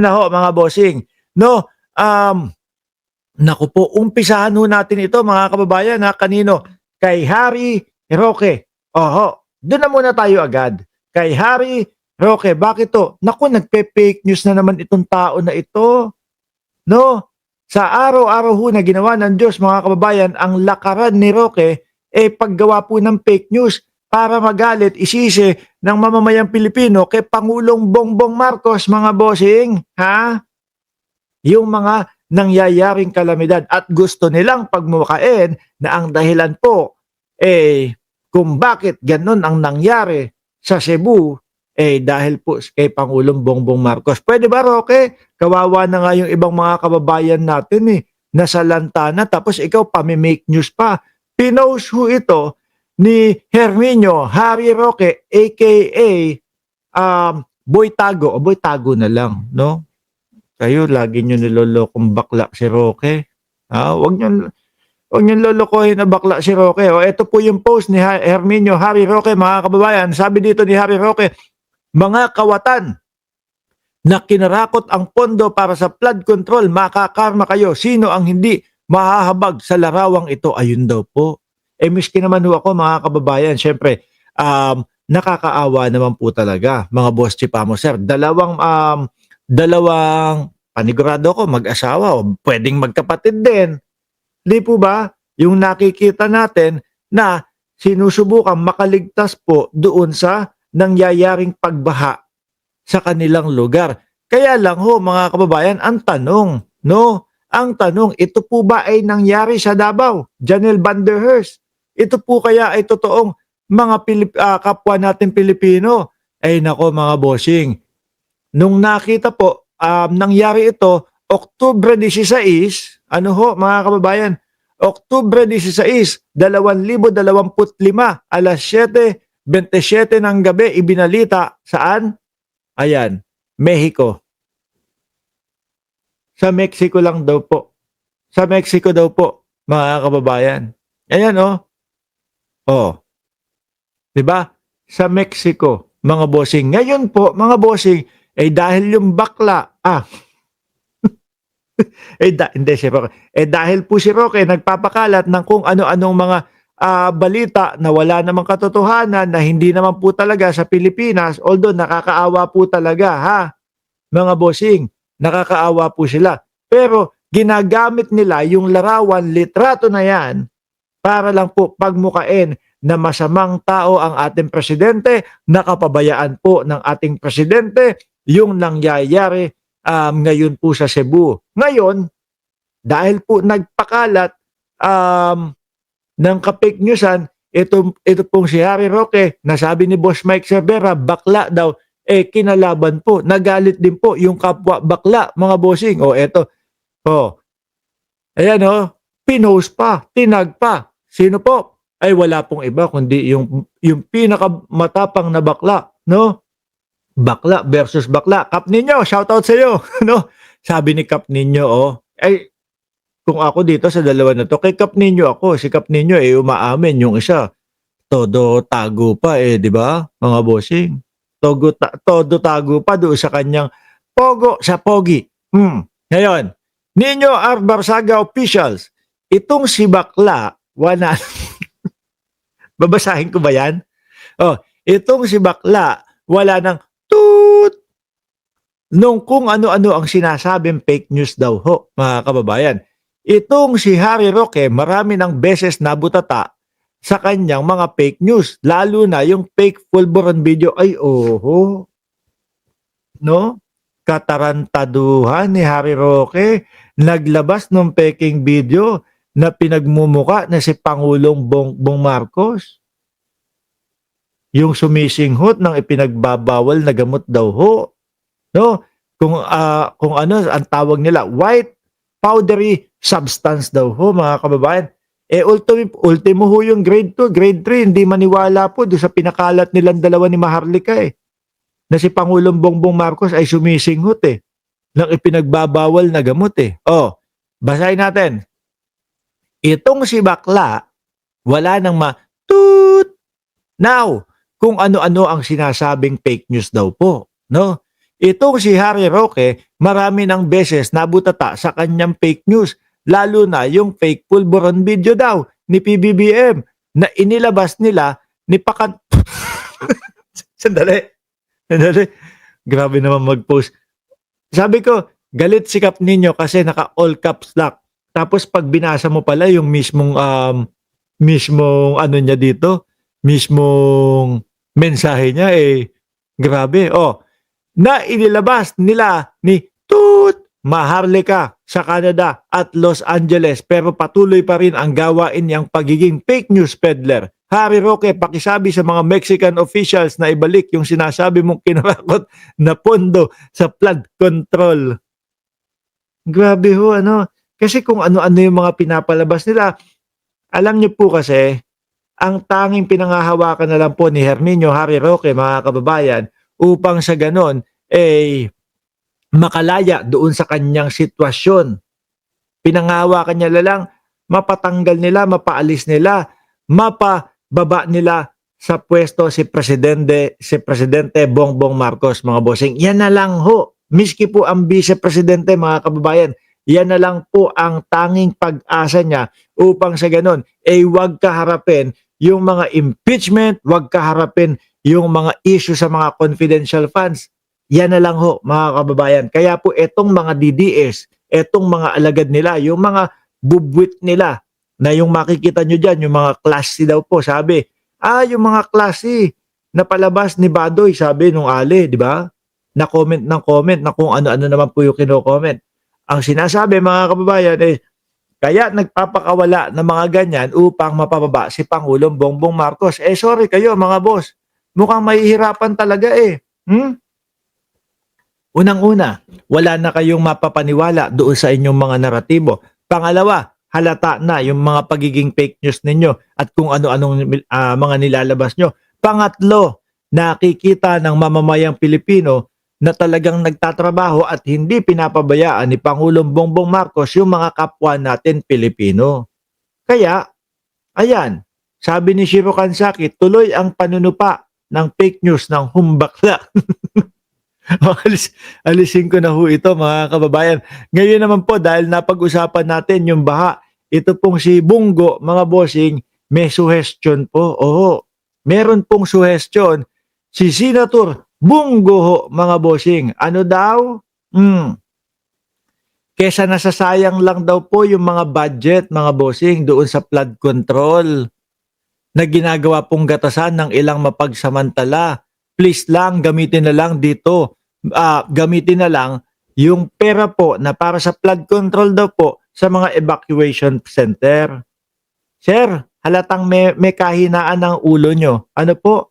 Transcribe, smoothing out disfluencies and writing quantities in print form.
na ho mga bossing, no? Naku po, umpisahan ho natin ito mga kababayan ha, kanino? Kay Harry Roque. Oho, doon na muna tayo agad. Kay Harry Roque, bakit to? Naku, nagpe-fake news na naman itong tao na ito. No? Sa araw-araw ho na ginawa ng Diyos mga kababayan, ang lakaran ni Roque paggawa po ng fake news para magalit, isisi ng mamamayang Pilipino kay Pangulong Bongbong Marcos mga bossing. Ha? Yung mga nangyayaring kalamidad at gusto nilang pagmumukain na ang dahilan po kung bakit ganun ang nangyari sa Cebu dahil po kay Pangulong Bongbong Marcos. Pwede ba, Roque? Kawawa na nga yung ibang mga kababayan natin nasa lantana tapos ikaw pami-make news pa. Pinost ho ito ni Herminio Harry Roque aka Boy Tago. O Boy Tago na lang, no? Kayo lagi niyo nilolokong bakla si Roque. Wag niyo lolokohin na bakla si Roque. O ito po yung post ni Herminio Harry Roque mga kababayan. Sabi dito ni Harry Roque, mga kawatan na kinarakot ang pondo para sa flood control, makakarma kayo. Sino ang hindi mahahabag sa larawang ito? Ayun daw po. Miski naman ho ako mga kababayan, syempre, nakakaawa naman po talaga mga boss chipamo sir. Dalawang panigurado ko mag-asawa o pwedeng magkapatid din. Di po ba? Yung nakikita natin na sinusubukan makaligtas po doon sa nangyayaring pagbaha sa kanilang lugar. Kaya lang ho mga kababayan, ang tanong, no? Ang tanong, ito po ba ay nangyari sa Davao? Janelle Van der Hearst. Ito po kaya ay totoong mga kapwa natin Pilipino? Ay nako mga bossing. Nung nakita po, nangyari ito, Oktubre 16, ano ho mga kababayan? Oktubre 16, 2025, alas 7:27 ng gabi, ibinalita saan? Ayan, Mexico. Sa Mexico lang daw po. Sa Mexico daw po, mga kababayan. Ayan oh. Oh. 'Di ba? Sa Mexico, mga bossing. Ngayon po, mga bossing, dahil yung bakla, hindi si Roque. Dahil po si Roque nagpapakalat ng kung ano-anong mga balita na wala namang katotohanan, na hindi naman po talaga sa Pilipinas, although nakakaawa po talaga ha, mga bossing, nakakaawa po sila. Pero ginagamit nila yung larawan, litrato na yan para lang po pagmukain na masamang tao ang ating presidente, nakapabayaan po ng ating presidente yung nangyayari ngayon po sa Cebu. Ngayon, dahil po nagpakalat ng ka-fake newsan, ito pong si Harry Roque, nasabi ni Boss Mike Cervera, bakla daw, kinalaban po, nagalit din po yung kapwa bakla, mga bossing. O eto, ayan pinost pa, tinag pa. Sino po? Ay wala pong iba kundi yung pinakamatapang na bakla, no? Bakla versus bakla. Kap Ninyo, shoutout sa iyo, no? Sabi ni Kap Ninyo, kung ako dito sa dalawa na to, kay Kap Ninyo ako, si Kap Ninyo umaamin, yung isa todo tago pa di ba? Mga bossing. Todo tago pa doon sa kanyang pogo sa pogi. Ngayon, Nino R. Barsaga officials, itong si bakla, babasahin ko ba yan? Itong si bakla, wala nang toot nung kung ano-ano ang sinasabing fake news daw ho, mga kababayan. Itong si Harry Roque, marami ng beses nabutata sa kanyang mga fake news, lalo na yung fake Pulveron video. Ay no? Katarantaduhan ni Harry Roque, naglabas ng peking video na pinagmumuka na si Pangulong Bongbong Marcos. Yung sumisinghot ng ipinagbabawal na gamot daw ho. No? Kung ano ang tawag nila, white powdery substance daw ho, mga kababayan. Ultimo ho yung grade 2, grade 3, hindi maniwala po doon sa pinakalat nilang dalawa ni Maharlika na si Pangulong Bongbong Marcos ay sumisinghot ng ipinagbabawal na gamot basahin natin. Itong si bakla, wala nang toot. Now, kung ano-ano ang sinasabing fake news daw po, no? Itong si Harry Roque, marami ng beses nabutata sa kanyang fake news, lalo na yung fake pulburon video daw ni PBBM na inilabas nila ni Pakan... Sandali, sandali. Grabe naman mag-post. Sabi ko, galit si Kap Ninyo kasi naka all caps lock. Tapos pag binasa mo pala yung mismong ano niya dito, mismong mensahe niya grabe. Na inilabas nila ni Maharlika sa Canada at Los Angeles pero patuloy pa rin ang gawain niyang pagiging fake news peddler. Harry Roque, pakisabi sa mga Mexican officials na ibalik yung sinasabi mong kinarakot na pondo sa flood control. Grabe ho, ano? Kasi kung ano-ano yung mga pinapalabas nila, alam niyo po kasi, ang tanging pinangahawakan na lang po ni Herminio Harry Roque, mga kababayan, upang sa ganon, makalaya doon sa kanyang sitwasyon. Pinangahawakan niya lang, mapatanggal nila, mapaalis nila, mapababa nila sa pwesto si Presidente Bongbong Marcos, mga bossing. Yan na lang ho. Miski po ang Vice Presidente, mga kababayan, yan na lang po ang tanging pag-asa niya upang sa ganon, huwag kaharapin yung mga impeachment, huwag kaharapin yung mga issue sa mga confidential funds. Yan na lang ho, mga kababayan. Kaya po etong mga DDS, etong mga alagad nila, yung mga bubwit nila, na yung makikita nyo dyan, yung mga classy daw po, sabi, yung mga classy na palabas ni Badoy, sabi nung Ali, di ba? Na comment ng comment na kung ano-ano naman po yung kino-comment. Ang sinasabi, mga kababayan, kaya nagpapakawala ng mga ganyan upang mapababa si Pangulong Bongbong Marcos. Sorry kayo, mga boss. Mukhang mahihirapan talaga Unang-una, wala na kayong mapapaniwala doon sa inyong mga naratibo. Pangalawa, halata na yung mga pagiging fake news ninyo at kung ano-anong mga nilalabas nyo. Pangatlo, nakikita ng mamamayang Pilipino na talagang nagtatrabaho at hindi pinapabayaan ni Pangulong Bongbong Marcos yung mga kapwa natin Pilipino. Kaya, ayan, sabi ni Shiro Kansaki, tuloy ang panunupa ng fake news ng humbakla. Alisin ko na ho ito, mga kababayan. Ngayon naman po, dahil napag-usapan natin yung baha, ito pong si Bungo, mga bossing, may suggestion po. Meron pong suggestion si Senator Bungo ho, mga bossing. Ano daw? Kesa nasasayang lang daw po yung mga budget, mga bossing, doon sa flood control na ginagawa pong gatasan ng ilang mapagsamantala. Please lang, gamitin na lang dito. Gamitin na lang yung pera po na para sa flood control daw po sa mga evacuation center. Sir, halatang may kahinaan ng ulo nyo. Ano po?